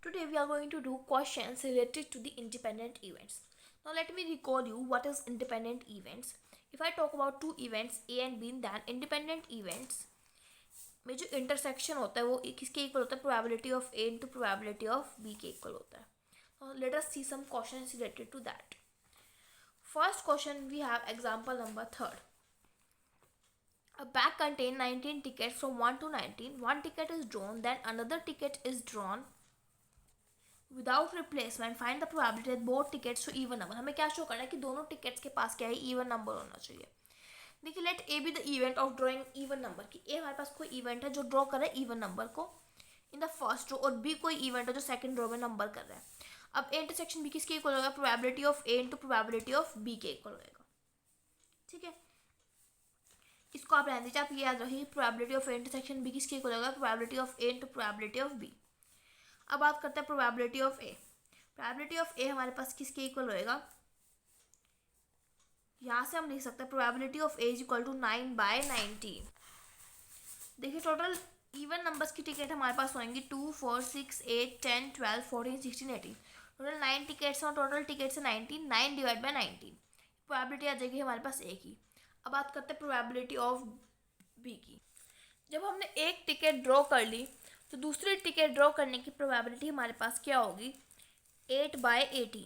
Today we are going to do questions related to the independent events. Now let me recall you what is independent events. If I talk about two events A and B, then independent events में जो intersection होता है वो किसके equal होता है, probability of A into probability of B के equal होता है. Now let us see some questions related to that. First question, we have example number 3. A bag contains 19 tickets from 1 to 19. One ticket is drawn, then another ticket is drawn without replacement. Find the probability that both tickets to even number. हमें क्या show करना है कि दोनों tickets के पास क्या है, even number होना चाहिए. देखिए, let A B the event of drawing even number. की ए हमारे पास कोई इवेंट है जो ड्रॉ कर रहा है इवन नंबर को इन द फर्स्ट रो, और बी कोई इवेंट है जो सेकंड रो में नंबर कर रहा है. अब ए इंटरसेक्शन बी किसके इक्वल होगा, probability of A into probability of B के इक्वल होगा. ठीक है, इसको आप रहने दीजिए, आप ये याद रखिए, probability of A intersection B किसके इक्वल होगा, probability of A into probability of B. अब बात करते हैं probability of A. Probability of A हमारे पास किसके इक्वल होएगा, यहाँ से हम लिख सकते हैं probability of A is equal to 9/19. देखिए, टोटल इवन नंबर्स की टिकट हमारे पास होंगी 2, 4, 6, 8, 10, 12, 14, 16, 18. टोटल 9 टिकट्स और टोटल टिकट्स है 19. 9 डिवाइड बाई 19, प्रोबेबिलिटी आ जाएगी हमारे पास ए की. अब बात करते हैं प्रोबेबिलिटी ऑफ बी की. जब हमने एक टिकट ड्रॉ कर ली तो दूसरी टिकट ड्रॉ करने की प्रोबेबिलिटी हमारे पास क्या होगी, 8/18,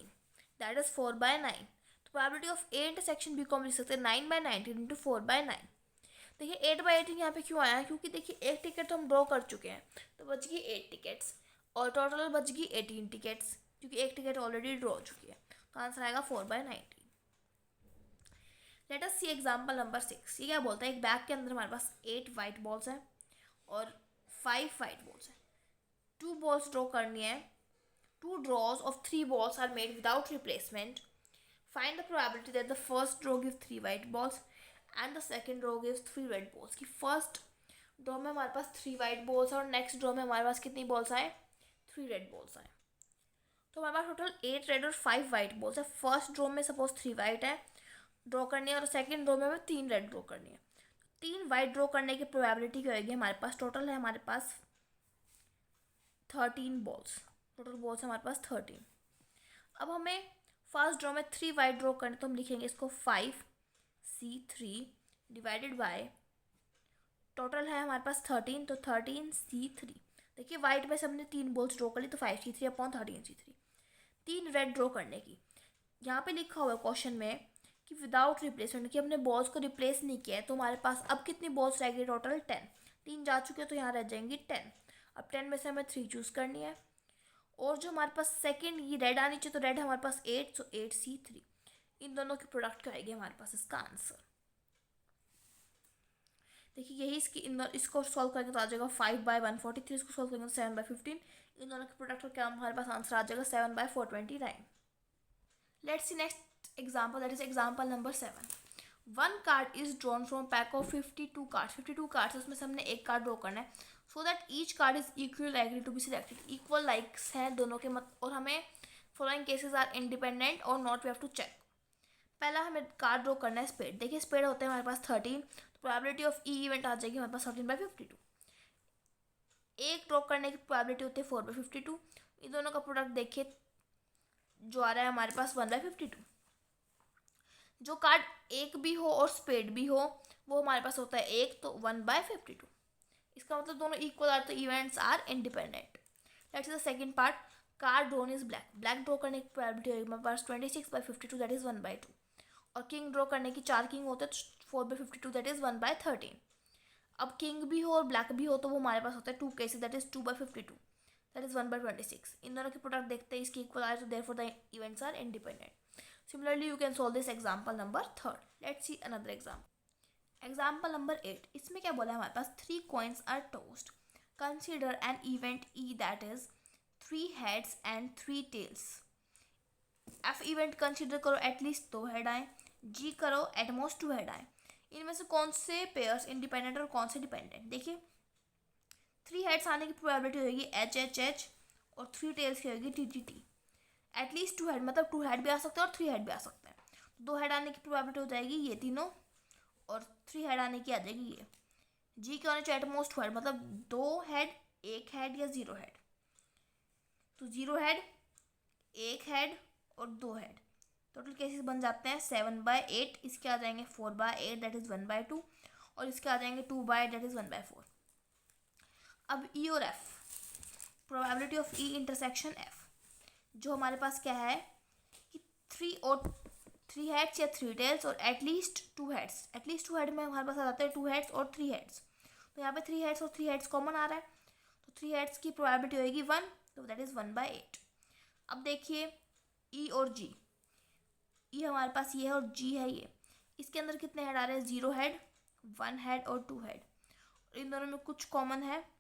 दैट इज 4/9. तो probability of A intersection B को हम लिख सकते हैं 9/19 इंटू 4/9. देखिए 8/18 यहाँ पे क्यों आया है, क्योंकि देखिए एक टिकट तो हम ड्रॉ कर चुके हैं, तो बच गई 8 टिकट्स और टोटल बच गई 18 टिकट्स, क्योंकि एक टिकट ऑलरेडी ड्रॉ हो चुकी है. तो आंसर आएगा 4/19. लेट अस सी एग्जाम्पल नंबर 6. ये क्या बोलता है, एक बैग के अंदर हमारे पास 8 वाइट बॉल्स हैं और 5 वाइट बॉल्स हैं. 2 बॉल्स ड्रॉ करनी है. 2 draws of 3 balls are made without replacement. Find the probability that the first draw gives 3 white balls and the second draw gives 3 red balls. कि first draw में हमारे पास 3 white balls और next draw में हमारे पास कितनी balls आए, 3 red balls आए. तो हमारे पास टोटल 8 रेड और 5 वाइट बॉल्स है. फर्स्ट ड्रॉ में सपोज 3 वाइट है ड्रॉ करनी है और सेकंड ड्रॉ में हमें 3 रेड ड्रॉ करनी है. 3 वाइट ड्रॉ करने की प्रोबेबिलिटी क्या होगी हमारे पास, टोटल है हमारे पास 13 बॉल्स. टोटल बॉल्स हमारे पास 13. अब हमें फर्स्ट ड्रॉ में 3 वाइट ड्रॉ करने, तो हम लिखेंगे इसको 5C3 डिवाइडेड बाय टोटल है हमारे पास 13, तो 13C3. देखिए वाइट में से हमने 3 बॉल्स ड्रॉ कर ली, तो 5C3 upon 13C3. 3 red draw करने की, यहाँ पे लिखा हुआ है क्वेश्चन में कि विदाउट रिप्लेसमेंट, कि हमने बॉल्स को रिप्लेस नहीं किया है. तो हमारे पास अब कितनी बॉल्स रह गई, टोटल 10. 3 जा चुके हैं तो यहाँ रह जाएंगी 10. अब 10 में से हमें 3 चूज़ करनी है और जो हमारे पास सेकंड ये रेड आनी चाहिए, तो रेड हमारे पास 8, सो 8C3. इन दोनों की प्रोडक्ट क्या आएगी हमारे पास, इसका आंसर. देखिए यही इसकी इसको सॉल्व करेंगे तो आ जाएगा 5/143. इसको सॉल्व करेंगे तो 7/15. इन दोनों की प्रोडक्ट का क्या हमारे पास आंसर आ जाएगा 7/429. Let's see next example, that is example number 7. 1 card is drawn from pack of 52 cards. 52 cards उसमें से हमने एक कार्ड ड्रॉ करना है. So that each card is equal likely to be selected. Equal likes हैं दोनों के मत, और हमें फॉलोइंग केसेस आर इंडिपेंडेंट और not, we have to check. पहला हमें कार्ड ड्रॉ करना है स्पेड. देखिए स्पेड होते हैं हमारे पास 13, तो प्रोबेबिलिटी ऑफ ई इवेंट आ जाएगी हमारे पास 13/52. एक ड्रॉ करने की प्रोबेबिलिटी होती है 4/52. इन दोनों का प्रोडक्ट देखिए जो आ रहा है हमारे पास 1/52. जो कार्ड एक भी हो और स्पेड भी हो वो हमारे पास होता है एक, तो 1/52. इसका मतलब दोनों इक्वल आर, तो events are independent. Let's see the second part. Card drawn is black. Black draw करने की प्रोबेबिलिटी होगी हमारे पास 26/52, दैट इज 1/2. और किंग ड्रॉ करने की 4 किंग होते हैं, 4/52, दैट इज 1/13. अब किंग भी हो और ब्लैक भी हो तो वो हमारे पास होता है 2 cases, that is 2/52, that is 1/26. इन दोनों के प्रोडक्ट देखते हैं इसकी इक्वल आए, तो therefore the events are independent. Similarly, you can solve this example number 3. Let's see another example. Example number 8. इसमें क्या बोला है हमारे पास, 3 coins are tossed. Consider an event E that is 3 heads and 3 tails. F event consider करो at least 2 head आए, G करो at most 2 head आए. इनमें से कौन से पेयर्स इंडिपेंडेंट और कौन से डिपेंडेंट. देखिए 3 हेड्स आने की प्रोबेबिलिटी होगी HHH और 3 टेल्स की होगी TTT. एटलीस्ट 2 हेड मतलब 2 हेड भी आ सकते हैं और 3 हेड भी आ सकते हैं. 2 हेड आने की प्रोबेबिलिटी हो जाएगी ये तीनों, और 3 हेड आने की आ जाएगी ये. जी के होने चाहिए एटमोस्ट 2 हेड, मतलब 2 हेड, 1 हेड या 0 हेड. तो 0 हेड, 1 हेड और 2 हेड, टोटल केसेस बन जाते हैं 7/8। इसके आ जाएंगे 4/8 दैट इज़ 1/2 और इसके आ जाएंगे 2/8 दैट इज़ 1/4। अब ई और F, probability of E intersection F, जो हमारे पास क्या है कि 3 हेड्स या 3 टेल्स और एटलीस्ट 2 हेड्स। एटलीस्ट 2 हेड में हमारे पास आ जाते हैं 2 हेड्स और 3 हेड्स। तो यहाँ पे 3 हेड्स और 3 हेड्स कॉमन आ रहा है, तो 3 हेड्स की प्रोबेबिलिटी होगी 1, तो दैट इज़ 1/8। अब देखिए ई और जी, ई हमारे पास ये है और जी है ये। इसके अंदर कितने हेड आ रहे हैं? 0 हेड, 1 हेड और 2 हेड। इन दोनों में कुछ कॉमन है,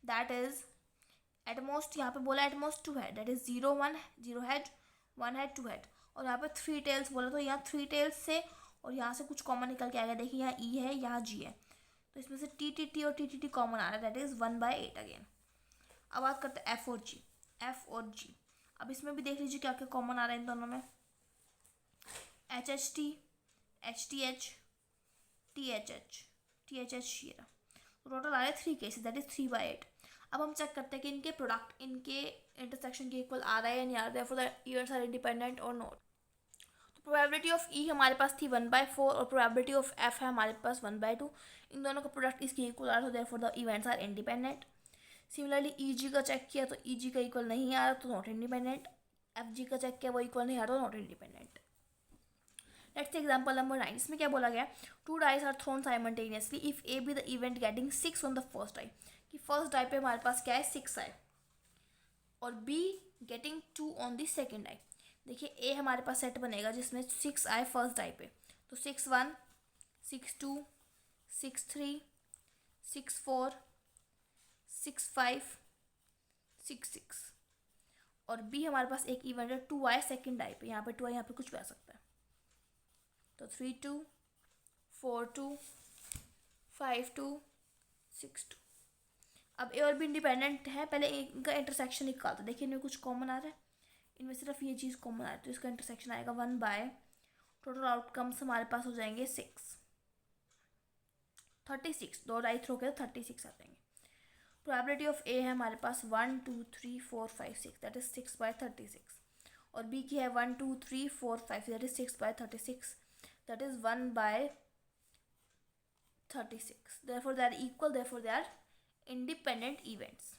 दैट इज एटमोस्ट, यहाँ पे बोला at most 2 head, that is 0 head, 1 head, 2 head. और यहाँ पे 3 टेल्स बोला, तो यहाँ 3 टेल्स से और यहाँ से कुछ कॉमन निकल के आएगा। देखिए यहाँ ई है, यहाँ जी है, तो इसमें से टी और टी कॉमन आ रहा है, दैट इज 1/8 अगेन। अब बात करते हैं एफ और जी। एफ और जी, अब इसमें भी देख लीजिए क्या क्या कॉमन आ रहा है इन दोनों में। HHT, HTH, THH, THH ये रहा। तो टोटल आ रहे हैं 3 केसेस, दैट इज 3/8। अब हम चेक करते हैं कि इनके प्रोडक्ट इनके इंटरसेक्शन के इक्वल आ रहा है या नहीं आ रहा है, for the events are independent और नॉट। तो प्रोबेबिलिटी ऑफ ई हमारे पास थी 1/4 और प्रोबेबिलिटी ऑफ एफ है हमारे पास 1/2। इन दोनों का प्रोडक्ट इसके इक्वल आ रहा है, therefore the events are independent. Similarly E G का चेक किया तो ई जी का इक्वल नहीं आ रहा, तो नॉट इंडिपेंडेंट। एफ जी का चेक किया वो इक्वल नहीं आ रहा, तो not independent. Let's example number 9। इसमें क्या बोला गया? 2 dice are thrown simultaneously if A B the event getting 6 on the first die, कि फर्स्ट डाई पे हमारे पास क्या है 6 आए, और B getting 2 on the second die. देखिए ए हमारे पास सेट बनेगा जिसमें 6 आए फर्स्ट डाई पे, तो 6/1, 6/2, 6/3, 6/4, 6/5, 6/6। और बी हमारे पास एक इवेंट है 2 आए सेकेंड डाई पे, यहाँ पे 2 आए, यहाँ पे कुछ भी आ सकता है, तो 3/2, 4/2, 5/2, 6/2। अब ए और बी इंडिपेंडेंट है, पहले इनका इंटरसेक्शन निकालते हैं। देखिए इनमें कुछ कॉमन आ रहा है, इनमें सिर्फ ये चीज़ कॉमन आ रही है, तो इसका इंटरसेक्शन आएगा 1/, टोटल आउटकम्स हमारे पास हो जाएंगे 36, 2 डाई थ्रो के 36 आ जाएंगे। प्रोबेबिलिटी ऑफ ए है हमारे पास 1, 2, 3, 4, 5, 6, दैट इज 6/36। और बी की है 1, 2, 3, 4, 5, that is 6/36, that is 1/36। therefore they are equal, therefore they are independent events.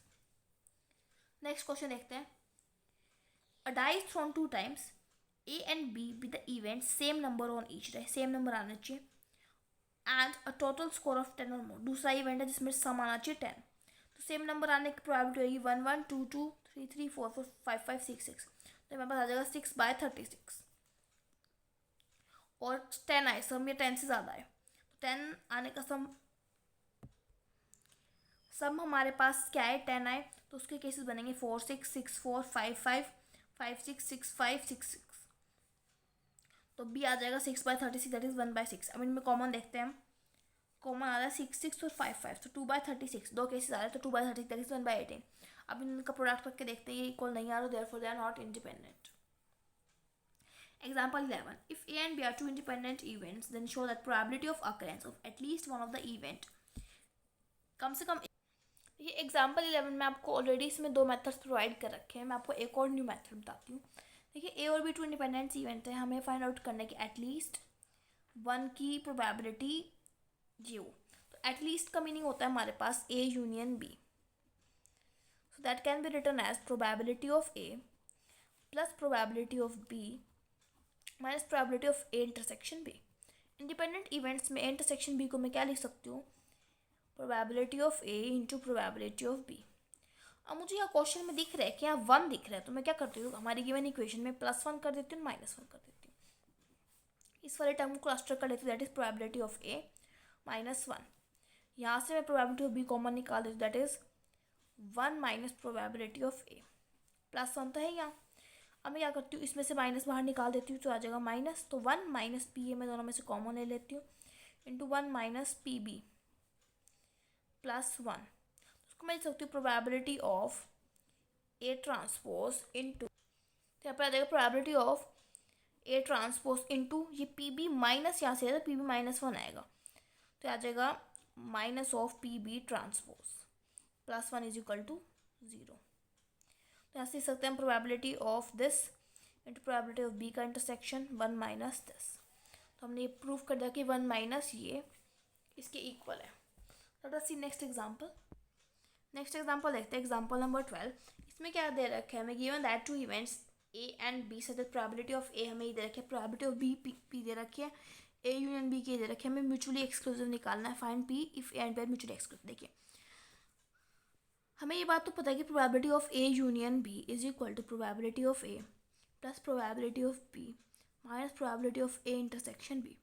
Next question देखते हैं। A die is thrown 2 times, A and B with the event same number on each die, same number आना चाहिए, and a total score of 10 or more। दूसरा event है जिसमें सम आना चाहिए 10, तो सेम नंबर आने की प्रोबेबिलिटी होगी 1, 1, 2, 2, 3, 3, 4, 4, 5, 5, 6, 6। तो हमारे पास आ जाएगा 6/36। और 10 आए, सम या 10 से ज़्यादा है, तो 10 आने का सम हमारे पास क्या है 10 आए, तो उसके केसेस बनेंगे 4, 6, 6, 4, 5, 5, 5, 6, 6, 5, 6, 6। तो बी आ जाएगा 6/36, दैट इज 1/6। अब इनमें कॉमन देखते हैं हम, कॉमन आ रहा है 6, 6 और 5, 5, तो 2/36, 2 केसेस आ रहे हैं, तो 2/36 दैट इज 1/18। अब इनका प्रोडक्ट रख के देखते हैं, ये इक्वल नहीं आ रहा, therefore they are not independent. Example 11. If A and B are two independent events, then show that probability of occurrence of at least one of the event कम से कम। ये एग्जाम्पल 11 में आपको ऑलरेडी इसमें 2 मेथड्स प्रोवाइड कर रखे हैं, मैं आपको एक और न्यू मेथड बताती हूँ। देखिए ए और बी 2 इंडिपेंडेंट इवेंट है, हमें फाइंड आउट करना है कि एटलीस्ट 1 की प्रोबेबिलिटी जी हो। तो एटलीस्ट का मीनिंग होता है हमारे पास A union B, so that can be written as probability of A plus probability of B minus probability of A intersection B. Independent events में इंटरसेक्शन बी को मैं क्या लिख सकती हूँ? Probability of A into probability of B. अब मुझे यहाँ क्वेश्चन में दिख रहा है कि यहाँ 1 दिख रहा है, तो मैं क्या करती हूँ, हमारी गिवन इक्वेशन में +1 कर देती हूँ, -1 कर देती हूँ। इस वाले टर्म को क्लस्टर कर लेती हूँ, that is probability of A -1। यहाँ से मैं प्रोबेबिलिटी ऑफ बी कॉमन निकाल देती हूँ, that is 1 minus probability of A, +1 तो है यहाँ। अब मैं क्या करती हूँ, इसमें से माइनस बाहर निकाल देती हूँ, तो आ जाएगा माइनस, तो 1 माइनस पी ए मैं दोनों में से कॉमन ले लेती हूँ, इंटू 1 माइनस पी बी +1। उसको मैं लिख सकती हूँ probability of A transpose into, तो यहाँ पर आ जाएगा probability of A transpose into ये पी बी माइनस, यहाँ से पी बी -1 आएगा, तो आ जाएगा minus of P B transpose +1 = 0। यहाँ से सकते हैं हम probability of this into probability of B का इंटरसेक्शन 1 माइनस दिस। तो हमने ये प्रूव कर दिया कि 1 माइनस ये इसके इक्वल है। लेट अस सी नेक्स्ट एग्जांपल। नेक्स्ट एग्जांपल देखते हैं, एग्जांपल नंबर 12। इसमें क्या दे रखा है हमें, given that two events A and B such that probability of A हमें ये दे रखी है, प्रोबेबिलिटी ऑफ बी पी दे रखी है, ए यूनियन बी के दे रखे, हमें म्यूचुअली एक्सक्लूसिव निकालना है। Find P if A and B are mutually exclusive. देखिए हमें ये बात तो पता है कि probability of A union B is equal to probability of A plus probability of B minus probability of A intersection B.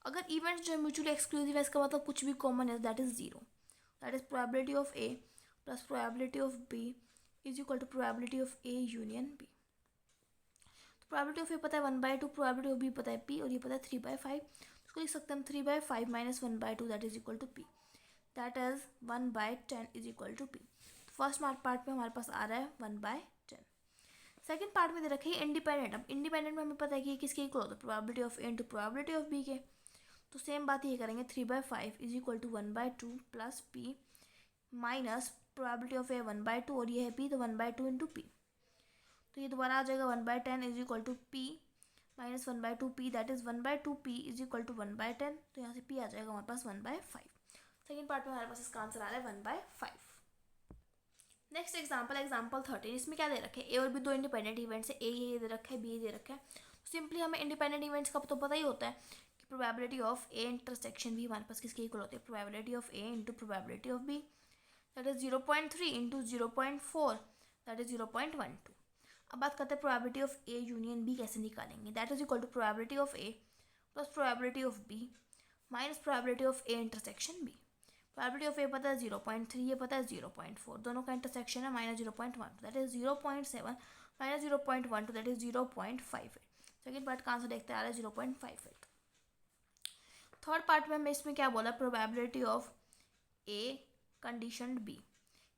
अगर इवेंट्स जो है म्यूचुअली एक्सक्लूसिव है, इसका मतलब कुछ भी कॉमन है, that is zero. That is probability of A plus probability of B is equal to probability of A union B. तो प्रोबेबिलिटी ऑफ ए पता है 1/2, प्रोबेबिलिटी ऑफ बी पता है p, और ये पता है 3/5। उसको लिख सकते हैं हम 3/5 minus 1/2 that is equal to p। That is 1/10 is equal to p। First part में हमारे पास आ रहा है 1/10। सेकंड पार्ट में दे रखे है इंडिपेंडेंट। अब इंडिपेंडेंट में हमें पता है कि किसके इक्वल होता है, probability of A into probability of B के। तो सेम बात ये करेंगे, 3/5 is equal to 1/2 plus p minus probability of A 1/2 और ये है p, तो 1/2 इंटू पी। तो ये दोबारा आ जाएगा 1/10 is equal to p minus 1/2 p, that is 1/2 p is equal to 1/10। तो यहाँ से p आ जाएगा हमारे पास 1/5। सेकेंड पार्ट में हमारे पास इसका आंसर आ रहा है 1/5। Next example, example 13। इसमें क्या दे रखे हैं, ए और बी दो इंडिपेंडेंट इवेंट्स है, ए ये दे रखा है, बी दे रखा है। सिंपली हमें इंडिपेंडेंट इवेंट्स का तो पता ही होता है कि प्रोबेबिलिटी ऑफ ए इंटरसेक्शन भी हमारे पास किसके इक्वल होती है, probability of A into probability of B, that is 0.3 into 0.4 that is 0.12। अब बात करते हैं probability of A union B कैसे निकालेंगे। That is equal to probability of A plus probability of B minus probability of A intersection B. Probability of A पता है 0.3, ये पता है 0.4, दोनों का इंटरसेक्शन है minus 0.1 that is 0.7 minus 0.12 that is 0.58। Second part का आंसर देखते आ रहा है 0.58। थर्ड पार्ट में हमें इसमें क्या बोला, probability of A condition B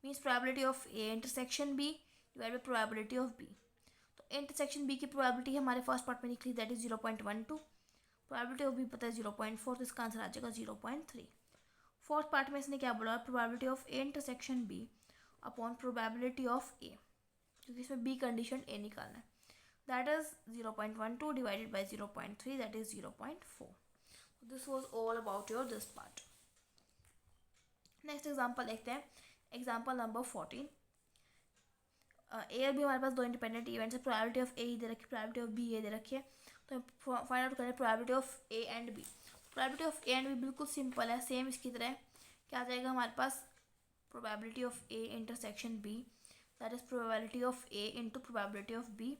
means probability of A intersection B divide by probability of B. तो इंटरसेक्शन बी की प्रोबेबिलिटी हमारे फर्स्ट पार्ट में निकली, that is 0.12। Probability of B पता है 0.4, तो इसका आंसर आ जाएगा 0.3। फोर्थ पार्ट में इसने क्या बोला, probability of A intersection B upon probability of A, क्योंकि इसमें बी कंडीशन ए निकालना है, that is 0.12 divided by 0.3 that is 0.4। This was all about your this part. Next example देखते हैं, एग्जाम्पल नंबर 14। ए और बी हमारे पास दो इंडिपेंडेंट इवेंट्स है, प्रोबेबिलिटी ऑफ ए दे रखी है, प्रोबेबिलिटी ऑफ बी ये दे रखी है। तो फाइंड आउट करें probability of A and B. Probability of A and B बिल्कुल सिंपल है, सेम इसकी तरह। क्या आ जाएगा हमारे पास, probability of A intersection B that is probability of A into probability of B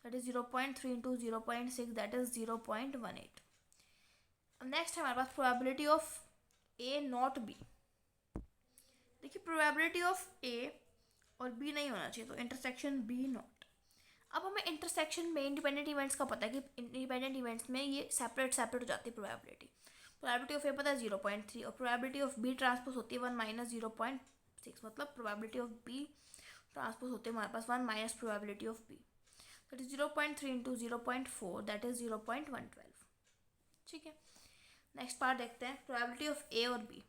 that is 0.3 into 0.6 that is 0.18। अब नेक्स्ट है हमारे पास probability of A not B. देखिए प्रोबेबिलिटी ऑफ ए और बी नहीं होना चाहिए, तो इंटरसेक्शन बी नॉट। अब हमें इंटरसेक्शन में इंडिपेंडेंट इवेंट्स का पता है कि इंडिपेंडेंट इवेंट्स में ये सेपरेट हो जाती है प्रोबेबिलिटी। प्रोबेबिलिटी ऑफ ए पता है 0.3 और प्रोबेबिलिटी ऑफ बी ट्रांसपोज होती है 1 माइनस 0.6, मतलब प्रोबेबिलिटी ऑफ बी ट्रांसपोज होते हैं हमारे पास 1 minus probability of B, that is 0.3 into 0.4 that is 0.112। ठीक है, नेक्स्ट पार्ट देखते हैं, प्रोबेबिलिटी ऑफ ए और B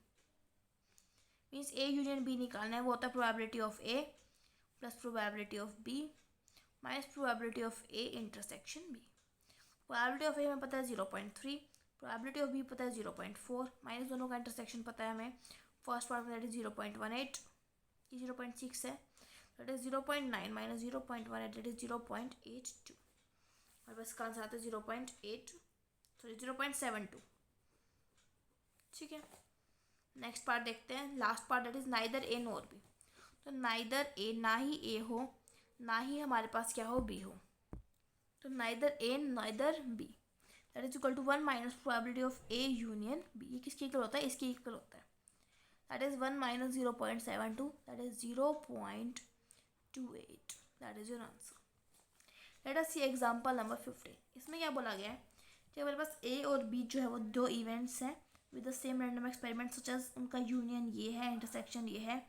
means A union B निकालना है, वो होता है probability of A plus probability of B minus probability of A intersection B. Probability of A में पता है 0.3, प्रोबेबिलिटी ऑफ बी पता है 0.4, माइनस दोनों का इंटरसेक्शन पता है हमें। फर्स्ट पार्ट में दैट इज 0.18, ये 0.6 है, that is 0.9 minus 0.18 that is 0.82 और बस का आंसर आता है 0.72। ठीक है, नेक्स्ट पार्ट देखते हैं, last part that is neither A nor be. तो नाइदर ए, ना ही ए हो ना ही हमारे पास क्या हो बी हो, तो neither A neither B that is equal to 1 minus probability of A union B. ये किसके इक्वल होता है, इसके इक्वल होता है, that is 1 minus 0.72 that is 0.28 that is your answer. Let us see example number 15। इसमें क्या बोला गया है कि हमारे पास ए और बी जो है वो दो इवेंट्स हैं with the same random experiment such as, उनका यूनियन ये है, इंटरसेक्शन ये है,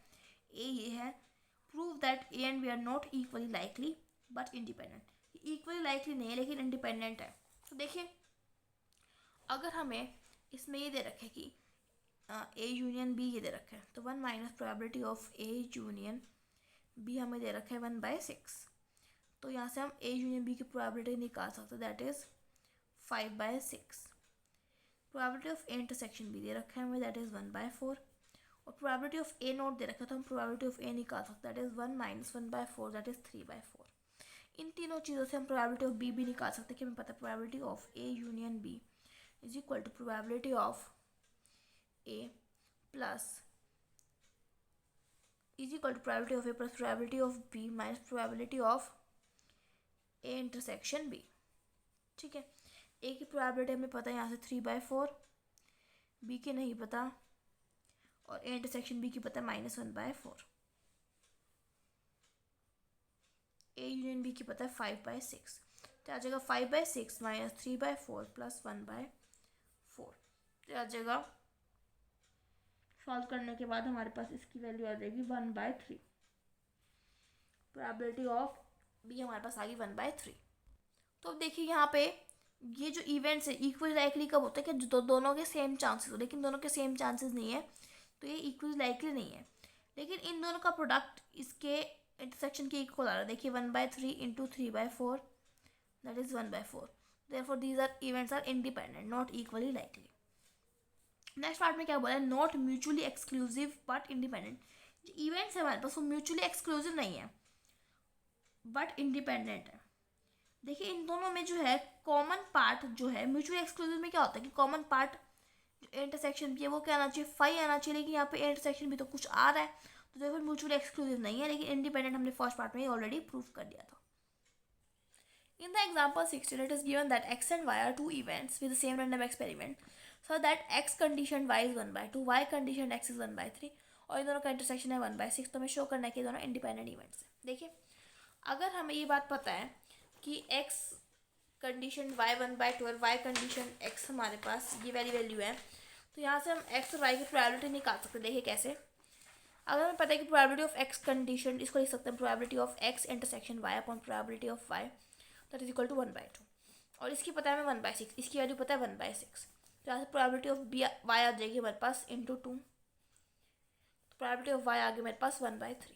ए ये है। Prove that A and B are not equally likely but independent. Equally likely नहीं है लेकिन इंडिपेंडेंट है। तो देखिए अगर हमें इसमें ये दे रखे कि ए यूनियन बी ये दे रखा है, तो 1 minus probability of A union B हमें दे रखा है 1/6, तो यहाँ से हम ए यूनियन बी की प्रोबेबिलिटी निकाल सकते हैं, that is 5/6। Probability of A intersection B दे रखा है हमें, दैट इज़ 1/4, और प्रोबेबिलिटी ऑफ ए नोट दे रखा है तो हम प्रोबेबिलिटी ऑफ ए निकाल सकते हैं, दैट इज़ 1 - 1/4, दैट इज़ 3/4। इन तीनों चीज़ों से हम प्रोबेबिलिटी ऑफ बी भी निकाल सकते हैं कि हमें पता है probability of A union B is equal to probability of A plus is equal to probability of A plus probability of B minus probability of A intersection B. ठीक है, ए की प्रोबेबिलिटी हमें पता है यहाँ से 3/4, बी की नहीं पता, और ए इंटरसेक्शन बी की पता है -1/4। ए यूनियन बी की पता है 5/6, तो आ जाएगा 5/6 माइनस 3/4 प्लस 1/4, तो आ जाएगा सॉल्व करने के बाद हमारे पास इसकी वैल्यू आ जाएगी 1/3। प्रोबेबिलिटी ऑफ बी हमारे पास आ गई 1/3। तो अब देखिए यहाँ पे ये जो इवेंट्स है इक्वली लाइकली कब होता है कि दोनों के सेम चांसेस हो, लेकिन दोनों के सेम चांसेस नहीं है तो ये इक्वली लाइकली नहीं है, लेकिन इन दोनों का प्रोडक्ट इसके इंटरसेक्शन के इक्वल आ रहा है। देखिए 1/3 into 3/4 that is 1/4, therefore these are events are independent not equally likely. Next part में क्या बोला है, not mutually exclusive but independent. जो इवेंट्स है हमारे पास वो म्यूचुअली एक्सक्लूसिव नहीं है बट इंडिपेंडेंट है। देखिए इन दोनों में जो है कॉमन पार्ट जो है, म्यूचुअली एक्सक्लूसिव में क्या होता है कि कॉमन पार्ट जो इंटरसेक्शन भी है वो क्या आना चाहिए, 5 आना चाहिए, लेकिन यहाँ पे इंटरसेक्शन भी तो कुछ आ रहा है, तो देखो म्यूचुअली एक्सक्लूसिव नहीं है, लेकिन इंडिपेंडेंट हमने फर्स्ट पार्ट में ऑलरेडी प्रूव कर दिया था। In the example 16, it is given that x and y are two events with the same random experiment, so that x conditioned y is 1/2, y conditioned x is 1/3, और इन दोनों का intersection है 1/6, तो हमें show करना है कि दोनों इंडिपेंडेंट इवेंट्स हैं। देखिए अगर हमें ये बात पता है कि x कंडीशन y 1/2 और y कंडीशन x हमारे पास ये वाली वैल्यू है, तो यहाँ से हम x और y की प्रोबेबिलिटी निकाल सकते हैं। देखिए कैसे, अगर हमें पता है कि प्रोबेबिलिटी ऑफ x कंडीशन, इसको लिख सकते हैं probability of x intersection y upon probability of y that is equal to 1/2, और इसकी पता है हमें 1/6, इसकी वैल्यू पता है 1/6, तो यहाँ से प्रोबेबिलिटी ऑफ बी वाई आ जाएगी हमारे पास इंटू 2, तो प्रोबेबिलिटी ऑफ वाई आ गई मेरे पास 1/3।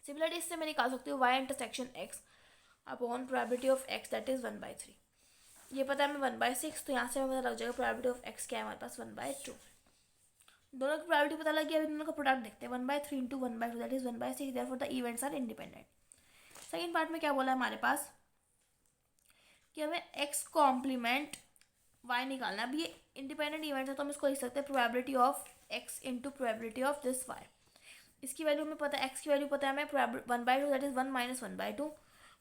सिमिलरली इससे मैं निकाल सकती हूँ Y intersection X upon probability of X that is 1/3, ये पता है हमें 1/6, तो यहाँ से हमें पता लग जाएगा प्रोबेबिलिटी ऑफ एक्स क्या है हमारे पास 1/2। दोनों की प्रोबेबिलिटी पता लग गई, अभी दोनों का प्रोडक्ट देखते हैं, 1/3 into 1/2 that is 1/6, therefore the events are independent. Second part में क्या बोला है हमारे पास कि हमें x कॉम्प्लीमेंट y निकालना है। अब ये इंडिपेंडेंट इवेंट है तो हम इसको लिख सकते हैं probability of x into probability of this y। इसकी वैल्यू हमें पता है, x की वैल्यू पता है हमें 1/2 that is 1 - 1/2,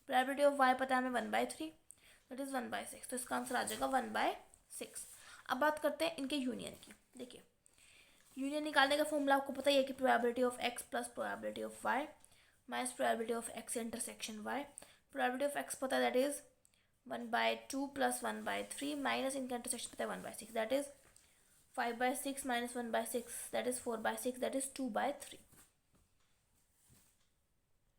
probability of y पता है हमें 1/3 दैट इज 1/6, तो इसका आंसर आ जाएगा 1/6। अब बात करते हैं इनके यूनियन की। देखिए यूनियन निकालने का फॉर्मूला आपको पता ही है कि probability of x plus probability of y minus probability of x intersection y। Probability of x पता है दैट इज 1/2 प्लस 1/3 माइनस इनका इंटरसेक्शन पता है 1/6 that is 5/6 minus 1/6 that is 4/6 that is 2/3।